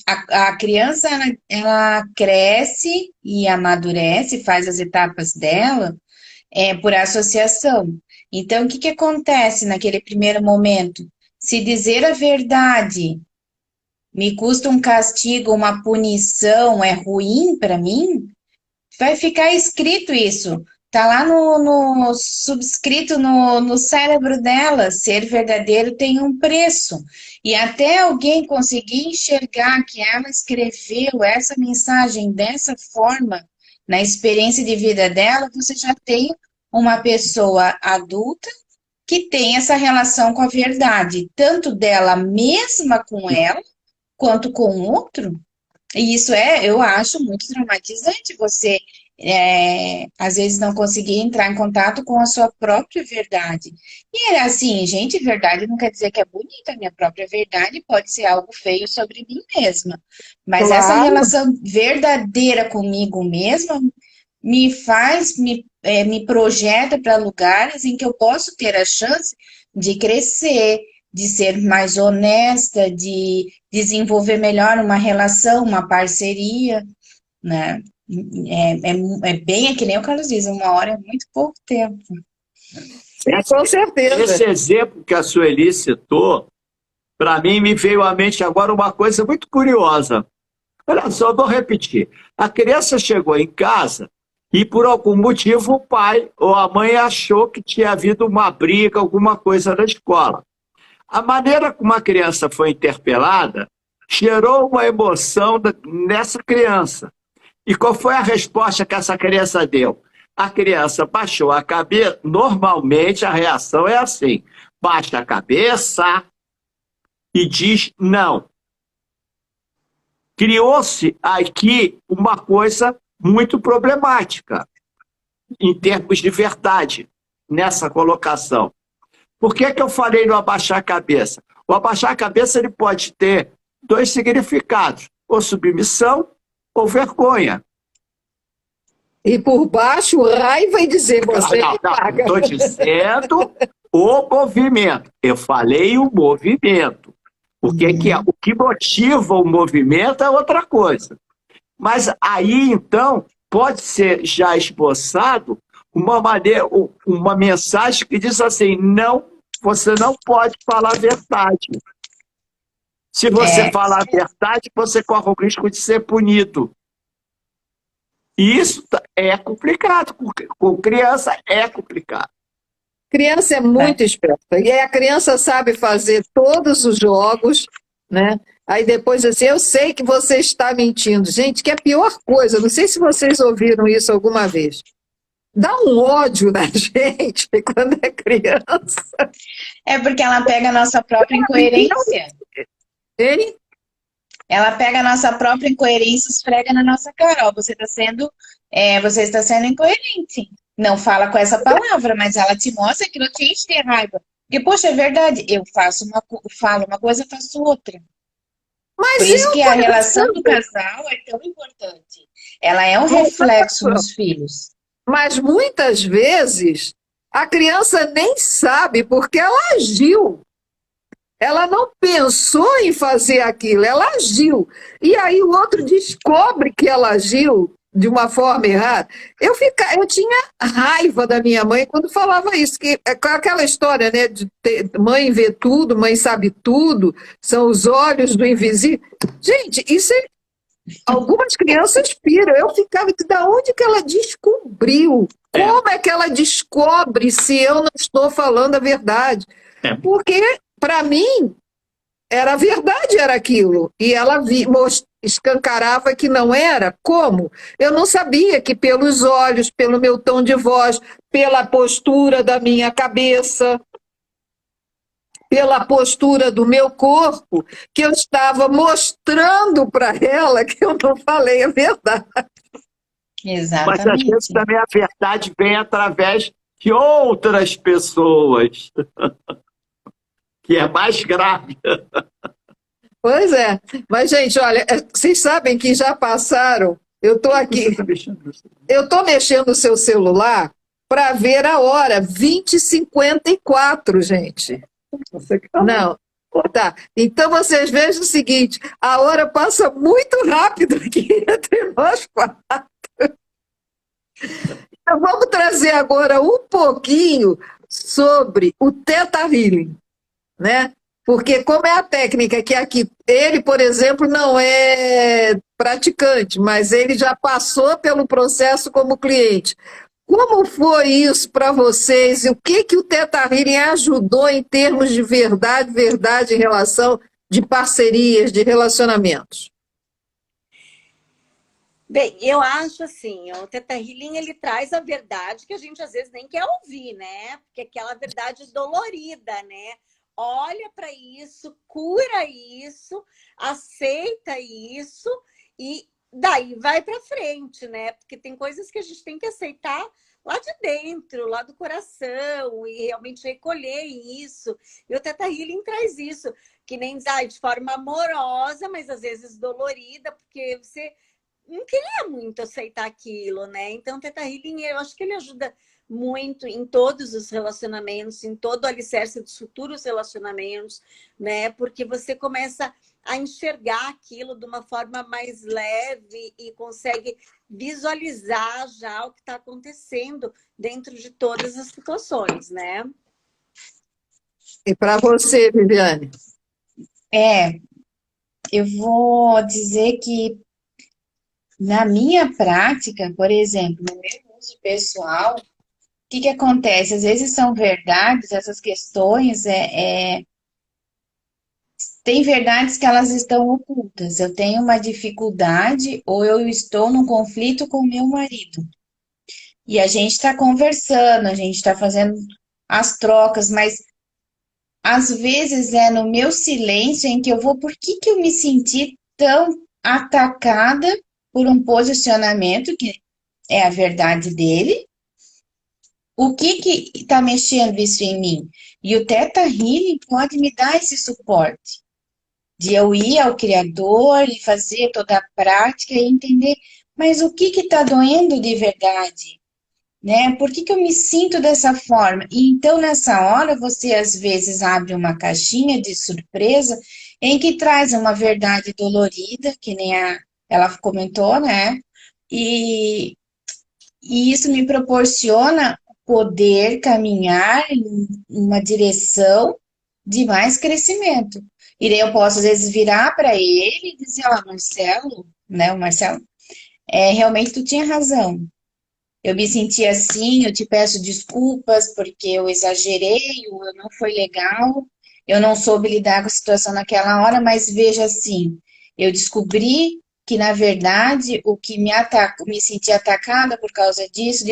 a criança ela cresce e amadurece, faz as etapas dela por associação. Então, o que acontece naquele primeiro momento? Se dizer a verdade me custa um castigo, uma punição, é ruim para mim, vai ficar escrito isso. Está lá no subscrito no cérebro dela, ser verdadeiro tem um preço. E até alguém conseguir enxergar que ela escreveu essa mensagem dessa forma, na experiência de vida dela, você já tem uma pessoa adulta que tem essa relação com a verdade, tanto dela mesma com ela, quanto com o outro. E isso eu acho muito traumatizante, você... às vezes não conseguir entrar em contato com a sua própria verdade. E é assim, gente, verdade não quer dizer que é bonita, a minha própria verdade pode ser algo feio sobre mim mesma. Mas essa relação verdadeira comigo mesma me me projeta para lugares em que eu posso ter a chance de crescer, de ser mais honesta, de desenvolver melhor uma relação, uma parceria, né? É bem, que nem o Carlos diz, 1 hora é muito pouco tempo. Com certeza. Esse exemplo que a Sueli citou, para mim me veio à mente agora uma coisa muito curiosa. Olha só, eu vou repetir. A criança chegou em casa e por algum motivo o pai ou a mãe achou que tinha havido uma briga, alguma coisa na escola. A maneira como a criança foi interpelada gerou uma emoção nessa criança. E qual foi a resposta que essa criança deu? A criança baixou a cabeça. Normalmente a reação é assim: baixa a cabeça e diz não. Criou-se aqui uma coisa muito problemática em termos de verdade nessa colocação. Por que eu falei no abaixar a cabeça? O abaixar a cabeça ele pode ter 2 significados: ou submissão ou vergonha. E por baixo, raiva e dizer, você não paga. Estou dizendo o movimento. Eu falei o movimento. O que motiva o movimento é outra coisa. Mas aí, então, pode ser já esboçado uma mensagem que diz assim: não, você não pode falar a verdade. Se você falar a verdade, você corre o risco de ser punido. E isso é complicado. Com criança é complicado. Criança é muito esperta. E aí a criança sabe fazer todos os jogos, né? Aí depois assim, eu sei que você está mentindo. Gente, que é a pior coisa. Não sei se vocês ouviram isso alguma vez. Dá um ódio na gente quando é criança. É porque ela pega a nossa própria incoerência. Hein? Ela pega a nossa própria incoerência e esfrega na nossa cara. Ó, você está sendo incoerente. Não fala com essa palavra, mas ela te mostra que não te enche de raiva. Porque, poxa, é verdade. Eu falo uma coisa, faço outra. Por isso que a relação do casal é tão importante. Ela é um reflexo nos filhos. Mas muitas vezes a criança nem sabe porque ela agiu. Ela não pensou em fazer aquilo, ela agiu. E aí o outro descobre que ela agiu de uma forma errada. Eu tinha raiva da minha mãe quando falava isso, que é aquela história, né, de mãe vê tudo, mãe sabe tudo, são os olhos do invisível. Gente, isso é, algumas crianças piram. Eu ficava, da onde que ela descobriu? Como é que ela descobre se eu não estou falando a verdade? Porque, para mim, era verdade, era aquilo. E ela escancarava que não era. Como? Eu não sabia que pelos olhos, pelo meu tom de voz, pela postura da minha cabeça, pela postura do meu corpo, que eu estava mostrando para ela que eu não falei a verdade. Mas às vezes Exatamente. também a verdade vem através de outras pessoas, que é mais grave. Pois é. Mas, gente, olha, vocês sabem que já passaram. Eu estou aqui. Eu estou mexendo no seu celular para ver a hora, 20h54, gente. Não. Tá. Então vocês vejam o seguinte: a hora passa muito rápido aqui entre nós quatro. Então, vamos trazer agora um pouquinho sobre o Theta Healing, né? Porque como é a técnica que aqui, ele, por exemplo, não é praticante, mas ele já passou pelo processo como cliente. Como foi isso para vocês? E o que o Theta Healing ajudou em termos de verdade em relação de parcerias, de relacionamentos? Bem, eu acho assim, o Theta Healing, ele traz a verdade que a gente às vezes nem quer ouvir, né? Porque é aquela verdade dolorida, né? Olha para isso, cura isso, aceita isso e daí vai para frente, né? Porque tem coisas que a gente tem que aceitar lá de dentro, lá do coração e realmente recolher isso. E o Theta Healing traz isso, que nem de forma amorosa, mas às vezes dolorida, porque você não queria muito aceitar aquilo, né? Então, o Theta Healing, eu acho que ele ajuda muito em todos os relacionamentos, em todo o alicerce dos futuros relacionamentos, né? Porque você começa a enxergar aquilo de uma forma mais leve e consegue visualizar já o que está acontecendo dentro de todas as situações, né? E para você, Viviane? Eu vou dizer que na minha prática, por exemplo, no meu uso pessoal, o que acontece? Às vezes são verdades, essas questões, tem verdades que elas estão ocultas. Eu tenho uma dificuldade ou eu estou num conflito com meu marido. E a gente está conversando, a gente está fazendo as trocas, mas às vezes é no meu silêncio em que eu vou, por que eu me senti tão atacada por um posicionamento que é a verdade dele? O que está mexendo isso em mim? E o Theta Healing pode me dar esse suporte, de eu ir ao Criador e fazer toda a prática e entender, mas o que está doendo de verdade? Né? Por que eu me sinto dessa forma? E então, nessa hora, você às vezes abre uma caixinha de surpresa em que traz uma verdade dolorida, que nem ela comentou, né? E isso me proporciona poder caminhar em uma direção de mais crescimento. E daí eu posso, às vezes, virar para ele e dizer, ó, Marcelo, né, o Marcelo, realmente tu tinha razão. Eu me senti assim, eu te peço desculpas porque eu exagerei, ou não foi legal, eu não soube lidar com a situação naquela hora, mas veja assim, eu descobri que, na verdade, o que me senti atacada por causa disso,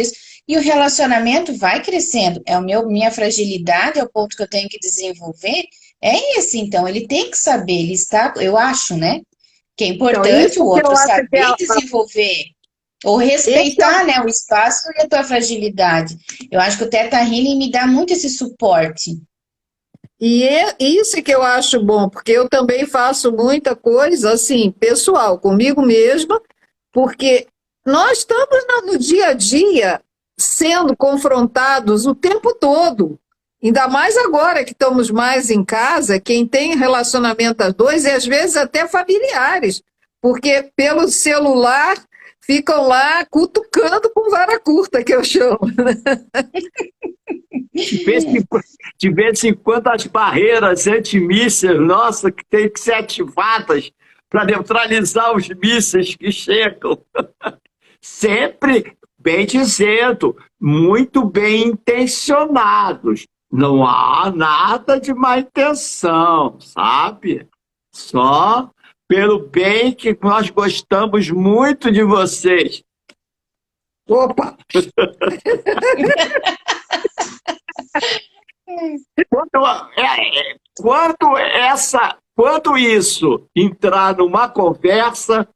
e o relacionamento vai crescendo. Minha fragilidade, é o ponto que eu tenho que desenvolver, é esse, então, ele tem que saber, ele está, eu acho, né? Que é importante o outro saber desenvolver, ou respeitar, né, o espaço e a tua fragilidade. Eu acho que o Theta Healing me dá muito esse suporte. E é isso que eu acho bom, porque eu também faço muita coisa, assim, pessoal, comigo mesma, porque nós estamos no dia a dia sendo confrontados o tempo todo. Ainda mais agora que estamos mais em casa, quem tem relacionamento a dois, e às vezes até familiares, porque pelo celular ficam lá cutucando com vara curta, que eu chamo. De vez em quando as barreiras antimísseis, nossa, que tem que ser ativadas para neutralizar os mísseis que chegam. Sempre, bem dizendo, muito bem intencionados. Não há nada de má intenção, sabe? Só pelo bem que nós gostamos muito de vocês. Opa! Quando isso entrar numa conversa,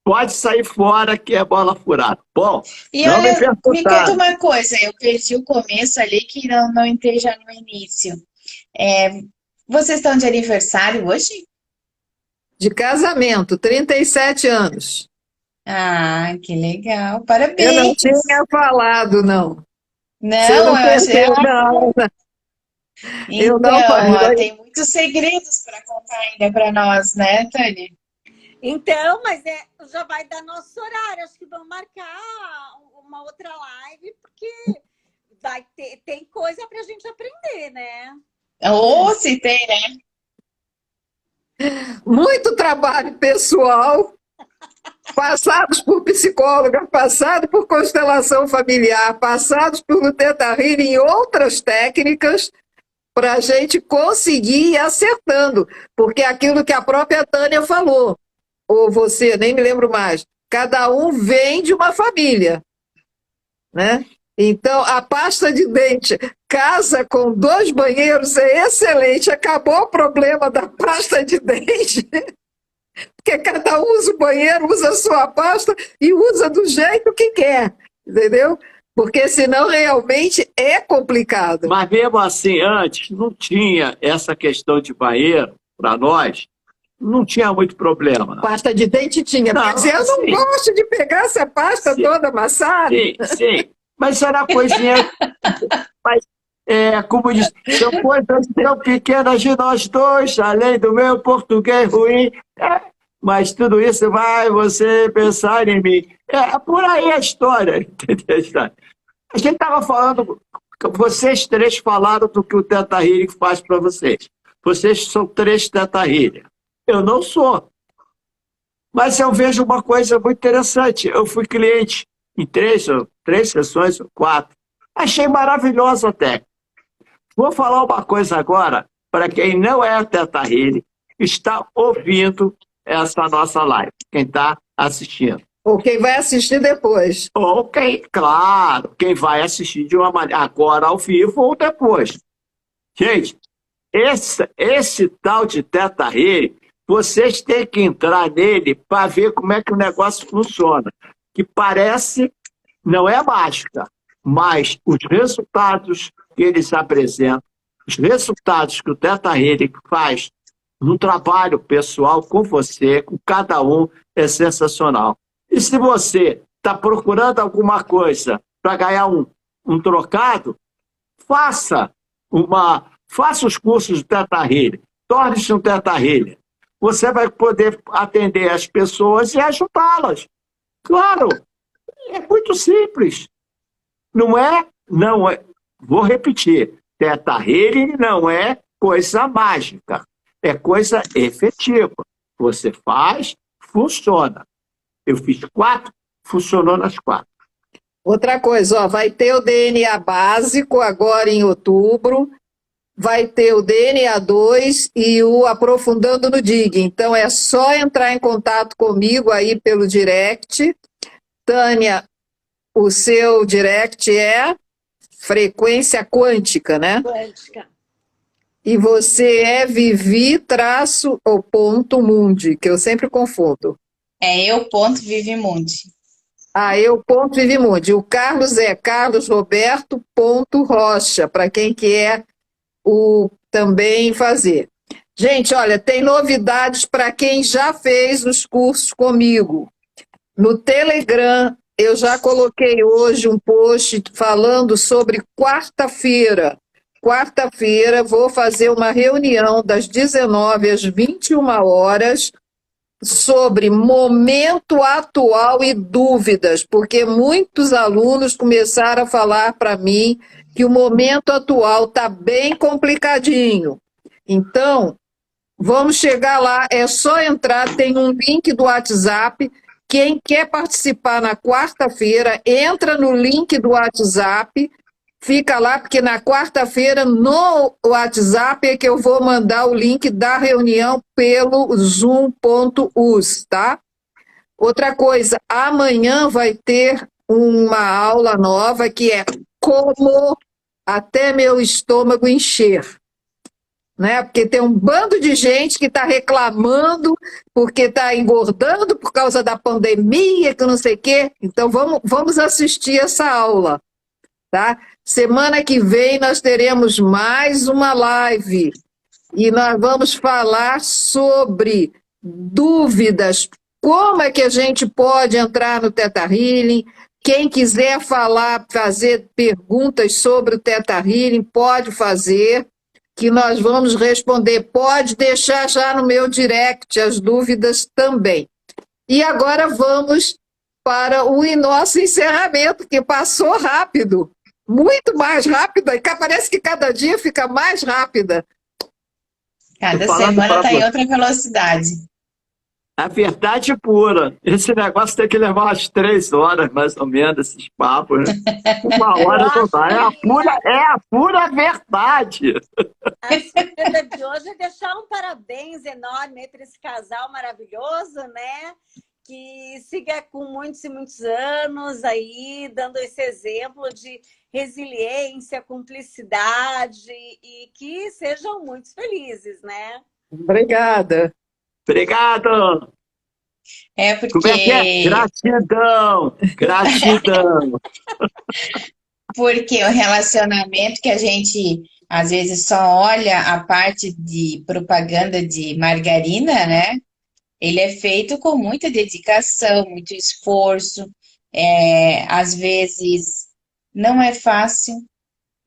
pode sair fora que é bola furada. Bom, E não me olha, me conta perguntaram. uma coisa, eu perdi o começo ali que não entrei já no início. Vocês estão de aniversário hoje? De casamento, 37 anos. Ah, que legal. Eu não Parabéns. tinha falado, não. Você Não, não eu achei. perdeu, não. Eu não Então, ó, falei. tem muitos segredos para contar ainda para nós, né, Tânia? Então, mas já vai dar nosso horário. Acho que vamos marcar uma outra live, porque tem coisa para a gente aprender, né? Ou se tem, né? Muito trabalho pessoal, passados por psicóloga, passados por constelação familiar, passados por Theta Healing e outras técnicas, para a gente conseguir ir acertando. Porque aquilo que a própria Tânia falou, ou você, nem me lembro mais, cada um vem de uma família, né? Então, a pasta de dente, casa com 2 banheiros é excelente, acabou o problema da pasta de dente, porque cada um usa o banheiro, usa a sua pasta e usa do jeito que quer, entendeu? Porque senão realmente é complicado. Mas mesmo assim, antes, não tinha essa questão de banheiro para nós, não tinha muito problema. Pasta de dente tinha, Não, mas eu não sim. gosto de pegar essa pasta Sim. toda amassada. Sim, sim. Mas era coisinha. Mas, como diz, são coisas tão pequenas de nós dois, além do meu português ruim. Mas tudo isso vai você pensar em mim. Por aí a história, entendeu? A gente estava falando, vocês três falaram do que o Theta Healing faz para vocês. Vocês são 3 Theta Healing. Eu não sou. Mas eu vejo uma coisa muito interessante. Eu fui cliente em 3 sessões, 4. Achei maravilhosa a técnica. Vou falar uma coisa agora para quem não é Theta Healing, está ouvindo essa nossa live, quem está assistindo. Ou quem vai assistir depois. Ou claro, quem vai assistir de uma maneira, agora ao vivo ou depois. Gente, esse tal de Theta Healing, vocês têm que entrar nele para ver como é que o negócio funciona. Que parece, não é mágica, mas os resultados que eles apresentam, os resultados que o Theta Healing faz no trabalho pessoal com você, com cada um, é sensacional. E se você está procurando alguma coisa para ganhar um trocado, faça os cursos do Theta Healing, torne-se um Theta Healing. Você vai poder atender as pessoas e ajudá-las. Claro, é muito simples. Não é? Não é. Vou repetir, Theta Healing não é coisa mágica, é coisa efetiva. Você faz, funciona. Eu fiz 4, funcionou nas 4. Outra coisa, vai ter o DNA básico agora em outubro, vai ter o DNA 2 e o Aprofundando no DIG. Então é só entrar em contato comigo aí pelo direct. Tânia, o seu direct é frequência quântica, né? Quântica. E você é Vivi_Mundi, que eu sempre confundo. Eu.Vivimundi. Eu.Vivimundi. O Carlos é carlosroberto.rocha, para quem quer também fazer. Gente, olha, tem novidades para quem já fez os cursos comigo. No Telegram, eu já coloquei hoje um post falando sobre quarta-feira, quarta-feira, vou fazer uma reunião das 19 às 21 horas sobre momento atual e dúvidas, porque muitos alunos começaram a falar para mim que o momento atual está bem complicadinho. Então, vamos chegar lá, é só entrar, tem um link do WhatsApp. Quem quer participar na quarta-feira, entra no link do WhatsApp, fica lá, porque na quarta-feira, no WhatsApp, é que eu vou mandar o link da reunião pelo zoom.us, tá? Outra coisa, amanhã vai ter uma aula nova que é como até meu estômago encher. Né? Porque tem um bando de gente que está reclamando porque está engordando por causa da pandemia, que não sei o quê. Então, vamos assistir essa aula, tá? Semana que vem nós teremos mais uma live e nós vamos falar sobre dúvidas, como é que a gente pode entrar no Theta Healing. Quem quiser falar, fazer perguntas sobre o Theta Healing, pode fazer, que nós vamos responder. Pode deixar já no meu direct as dúvidas também. E agora vamos para o nosso encerramento, que passou rápido, muito mais rápido, e parece que cada dia fica mais rápida. Cada semana está em outra velocidade. A verdade pura. Esse negócio tem que levar umas 3 horas, mais ou menos, esses papos, né? 1 hora não dá. É a pura verdade. A surpresa de hoje é deixar um parabéns enorme para esse casal maravilhoso, né? Que siga com muitos e muitos anos aí, dando esse exemplo de resiliência, cumplicidade e que sejam muito felizes, né? Obrigada. Obrigado. Porque... Como é que é? Gratidão. Gratidão. Porque o relacionamento que a gente, às vezes, só olha a parte de propaganda de margarina, né? Ele é feito com muita dedicação, muito esforço. Às vezes, não é fácil,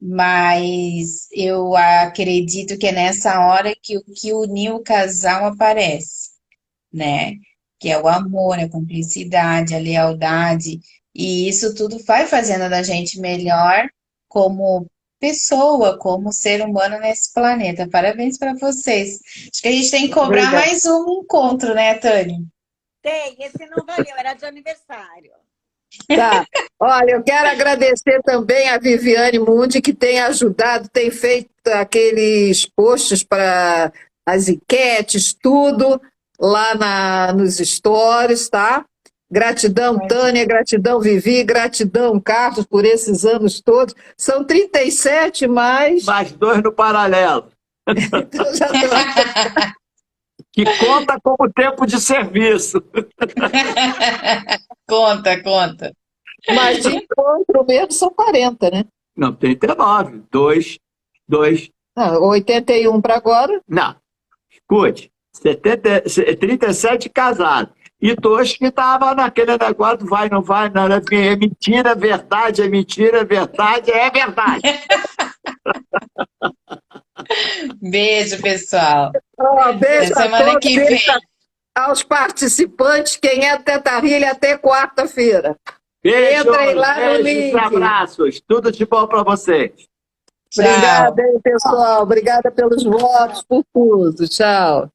mas eu acredito que é nessa hora que o que uniu o casal aparece, né? Que é o amor, a cumplicidade, a lealdade, e isso tudo vai fazendo da gente melhor como pessoa, como ser humano nesse planeta. Parabéns para vocês. Acho que a gente tem que cobrar mais um encontro, né, Tânia? Tem, esse não valeu, era de aniversário. Tá. Olha, eu quero agradecer também a Viviane Mundi, que tem ajudado, tem feito aqueles posts para as enquetes, tudo lá nos stories, tá? Gratidão, Tânia, gratidão, Vivi, gratidão, Carlos, por esses anos todos. São 37, mais 2 no paralelo. Então já tô... Que conta como tempo de serviço. Conta. Mas de encontro mesmo são 40, né? Não, 39. 2. Não, 81 para agora. Não, escute. 37 casados. E 2 que estavam naquele negócio, vai, não vai, não, é mentira, é verdade, é mentira, é verdade, é verdade. Beijo, pessoal. Beijo Até semana que vem. Aos participantes, quem é Theta Healing até quarta-feira. Beijo, Entrem lá no link. Abraços, tudo de bom para vocês. Obrigada, hein, pessoal. Obrigada pelos votos, por tudo. Tchau.